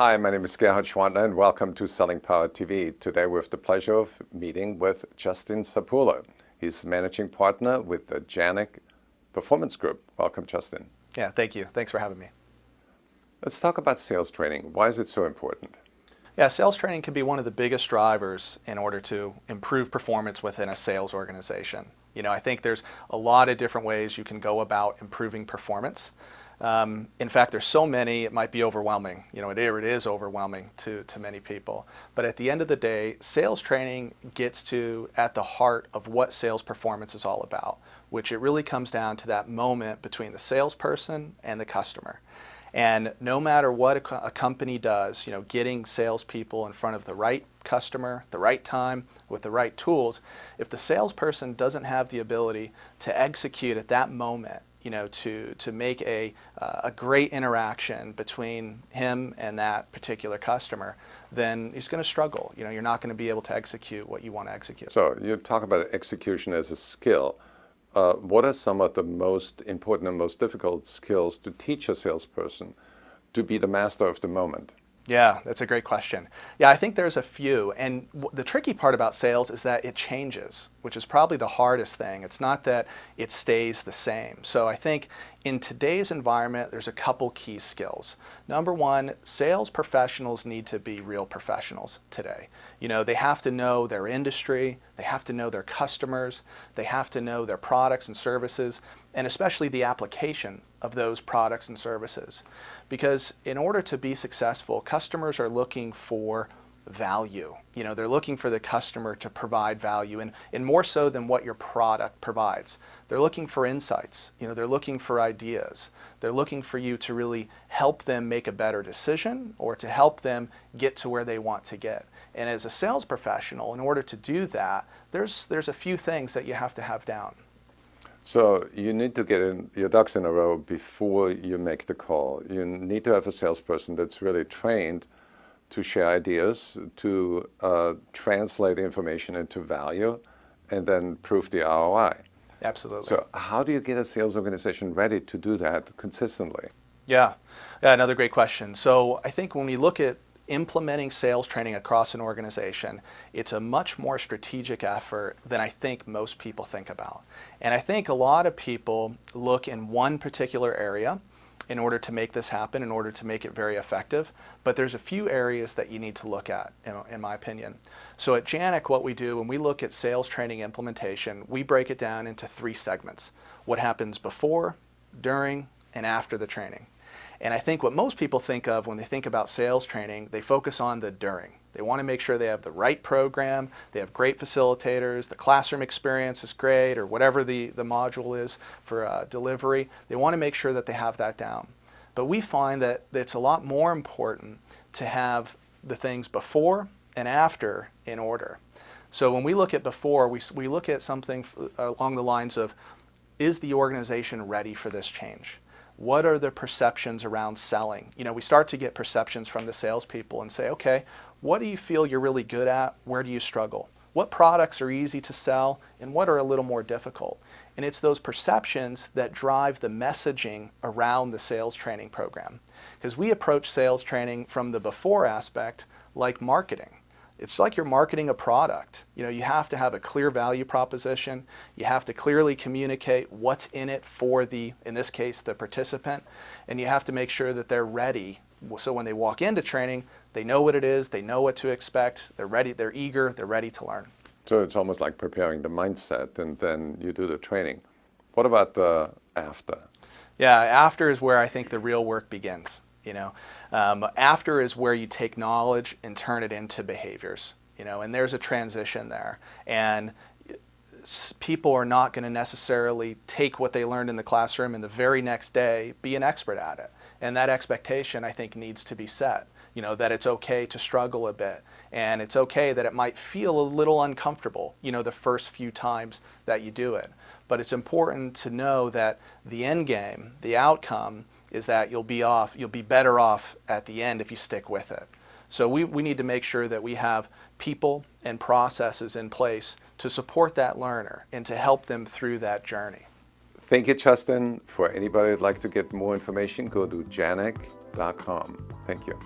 Hi, my name is Gerhard Gschwandtner and welcome to Selling Power TV. Today we have the pleasure of meeting with Justin Zappulla. He's managing partner with the Janek Performance Group. Welcome, Justin. Yeah, thank you. Thanks for having me. Let's talk about sales training. Why is it so important? Yeah, sales training can be one of the biggest drivers in order to improve performance within a sales organization. I think there's a lot of different ways you can go about improving performance. In fact, there's so many, it might be overwhelming. It is overwhelming to many people. But at the end of the day, sales training gets to at the heart of what sales performance is all about, which it really comes down to that moment between the salesperson and the customer. And no matter what a company does, getting salespeople in front of the right customer, the right time, with the right tools, if the salesperson doesn't have the ability to execute at that moment, to make a great interaction between him and that particular customer, then he's going to struggle. You're not going to be able to execute what you want to execute. So you talk about execution as a skill. What are some of the most important and most difficult skills to teach a salesperson to be the master of the moment? Yeah, that's a great question. Yeah, I think there's a few. And the tricky part about sales is that it changes, which is probably the hardest thing. It's not that it stays the same. So I think in today's environment, there's a couple key skills. Number one, sales professionals need to be real professionals today. They have to know their industry, they have to know their customers, they have to know their products and services, and especially the application of those products and services. Because in order to be successful, customers are looking for value. They're looking for the customer to provide value, and more so than what your product provides. They're looking for insights. They're looking for ideas. They're looking for you to really help them make a better decision or to help them get to where they want to get. And as a sales professional, in order to do that, there's a few things that you have to have down. So you need to get your ducks in a row before you make the call. You need to have a salesperson that's really trained to share ideas, to translate information into value, and then prove the ROI. Absolutely. So how do you get a sales organization ready to do that consistently? Yeah, another great question. So I think when we look at implementing sales training across an organization, it's a much more strategic effort than I think most people think about. And I think a lot of people look in one particular area in order to make this happen, in order to make it very effective. But there's a few areas that you need to look at, in my opinion. So at Janek, what we do when we look at sales training implementation, we break it down into three segments: what happens before, during, and after the training. And I think what most people think of when they think about sales training, they focus on the during. They want to make sure they have the right program, they have great facilitators, the classroom experience is great, or whatever the module is for delivery. They want to make sure that they have that down. But we find that it's a lot more important to have the things before and after in order. So when we look at before, we look at something along the lines of, is the organization ready for this change? What are the perceptions around selling? We start to get perceptions from the salespeople and say, okay, what do you feel you're really good at? Where do you struggle? What products are easy to sell and what are a little more difficult? And it's those perceptions that drive the messaging around the sales training program. Because we approach sales training from the before aspect like marketing. It's like you're marketing a product. You have to have a clear value proposition. You have to clearly communicate what's in it for in this case, the participant. And you have to make sure that they're ready. So when they walk into training, they know what it is, they know what to expect, they're ready, they're eager, they're ready to learn. So it's almost like preparing the mindset and then you do the training. What about the after? Yeah, after is where I think the real work begins. After is where you take knowledge and turn it into behaviors, and there's a transition there. And people are not going to necessarily take what they learned in the classroom and the very next day be an expert at it. And that expectation, I think, needs to be set, that it's okay to struggle a bit. And it's okay that it might feel a little uncomfortable, the first few times that you do it. But it's important to know that the end game, the outcome, is that you'll be better off at the end if you stick with it. So we need to make sure that we have people and processes in place to support that learner and to help them through that journey. Thank you, Justin. For anybody who'd like to get more information, go to janek.com. Thank you.